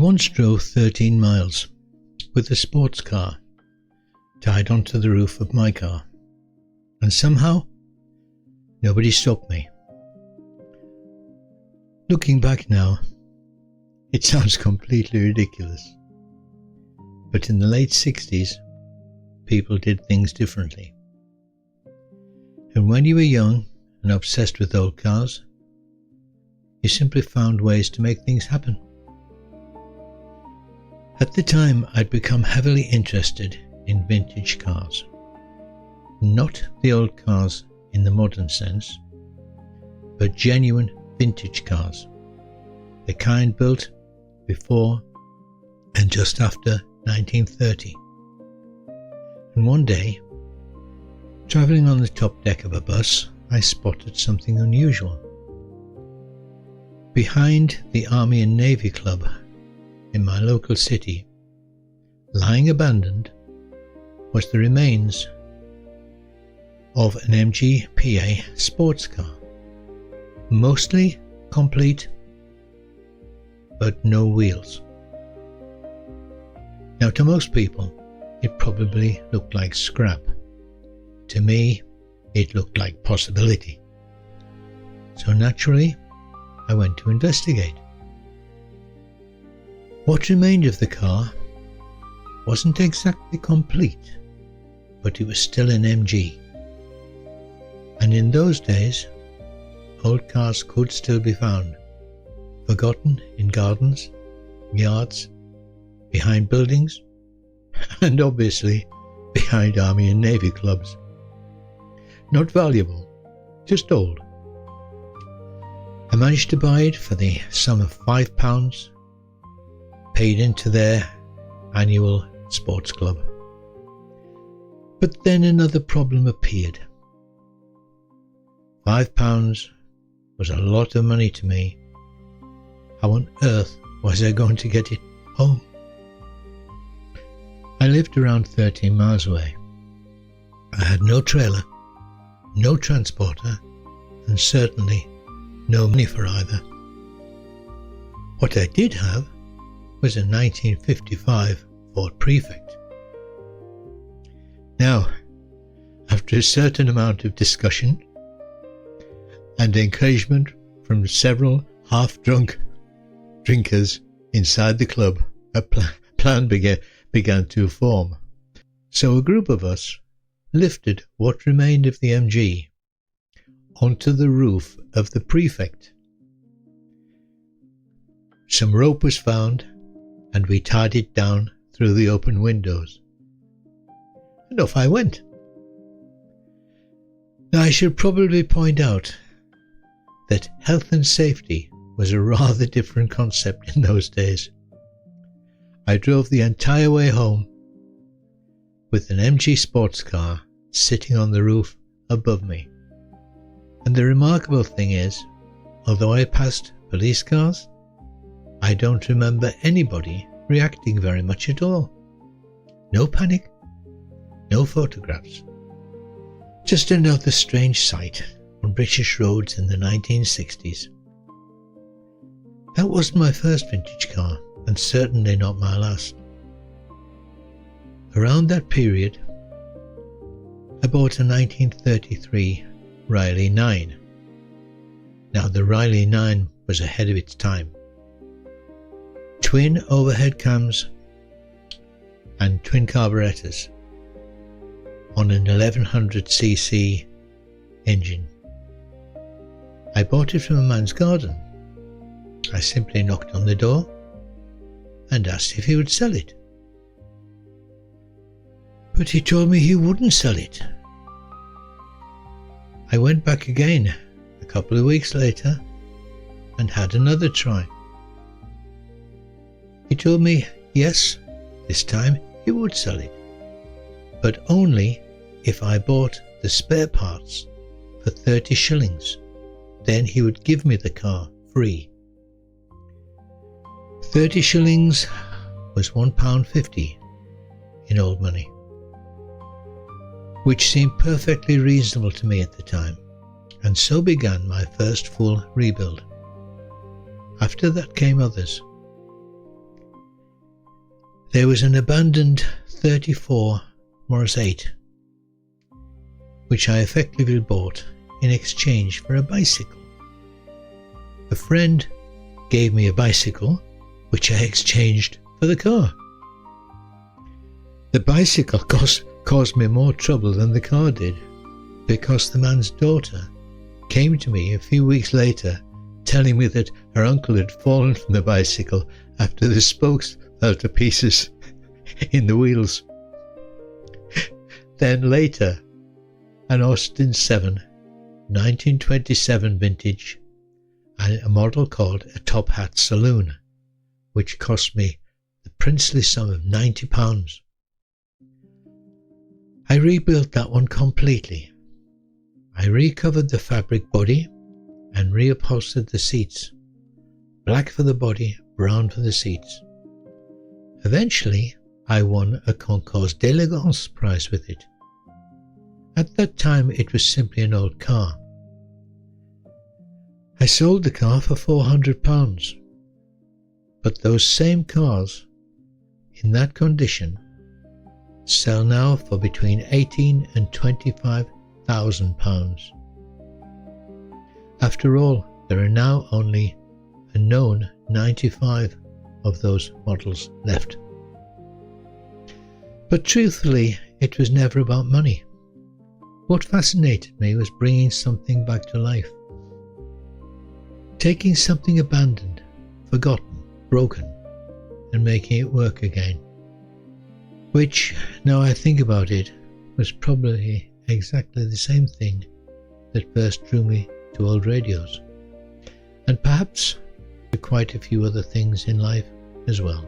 once drove 13 miles with a sports car tied onto the roof of my car, and somehow nobody stopped me. Looking back now, it sounds completely ridiculous, but in the late 60s, people did things differently. And when you were young and obsessed with old cars, you simply found ways to make things happen. At the time, I'd become heavily interested in vintage cars. Not the old cars in the modern sense, but genuine vintage cars, the kind built before and just after 1930. And one day, travelling on the top deck of a bus, I spotted something unusual. Behind the Army and Navy Club in my local city, lying abandoned, was the remains of an MGPA sports car, mostly complete, but no wheels. Now, to most people, it probably looked like scrap. To me, it looked like possibility. So naturally, I went to investigate. What remained of the car wasn't exactly complete, but it was still an MG. And in those days, old cars could still be found, forgotten in gardens, yards, behind buildings, and obviously behind Army and Navy clubs. Not valuable, just old. I managed to buy it for the sum of £5, paid into their annual sports club. But then another problem appeared. £5 was a lot of money to me. How on earth was I going to get it home? I lived around 13 miles away. I had no trailer, no transporter, and certainly no money for either. What I did have was a 1955 Ford Prefect. Now, after a certain amount of discussion and encouragement from several half-drunk drinkers inside the club, a plan began to form. So a group of us lifted what remained of the MG onto the roof of the Prefect. Some rope was found, and we tied it down through the open windows. And off I went. Now, I should probably point out that health and safety was a rather different concept in those days. I drove the entire way home with an MG sports car sitting on the roof above me. And the remarkable thing is, although I passed police cars, I don't remember anybody reacting very much at all. No panic, no photographs. Just another strange sight on British roads in the 1960s. That wasn't my first vintage car, and certainly not my last. Around that period, I bought a 1933 Riley 9. Now, the Riley 9 was ahead of its time. Twin overhead cams and twin carburetors on an 1100cc engine. I bought it from a man's garden. I simply knocked on the door and asked if he would sell it. But he told me he wouldn't sell it. I went back again a couple of weeks later and had another try. He told me, yes, this time he would sell it, but only if I bought the spare parts for 30 shillings. Then he would give me the car free. 30 shillings was £1.50 in old money, which seemed perfectly reasonable to me at the time, and so began my first full rebuild. After that came others. There was an abandoned 34 Morris 8, which I effectively bought in exchange for a bicycle. A friend gave me a bicycle, which I exchanged for the car. The bicycle caused me more trouble than the car did, because the man's daughter came to me a few weeks later telling me that her uncle had fallen from the bicycle after the spokes fell to pieces in the wheels. Then later, an Austin 7, 1927 vintage, and a model called a Top Hat Saloon, which cost me the princely sum of £90. I rebuilt that one completely. I recovered the fabric body and reupholstered the seats. Black for the body, brown for the seats. Eventually, I won a Concours d'Elegance prize with it. At that time, it was simply an old car. I sold the car for £400, but those same cars, in that condition, sell now for between £18,000 and £25,000. After all, there are now only a known 95 of those models left. But truthfully, it was never about money. What fascinated me was bringing something back to life. Taking something abandoned, forgotten, broken, and making it work again. Which, now I think about it, was probably exactly the same thing that first drew me to old radios, and perhaps to quite a few other things in life as well.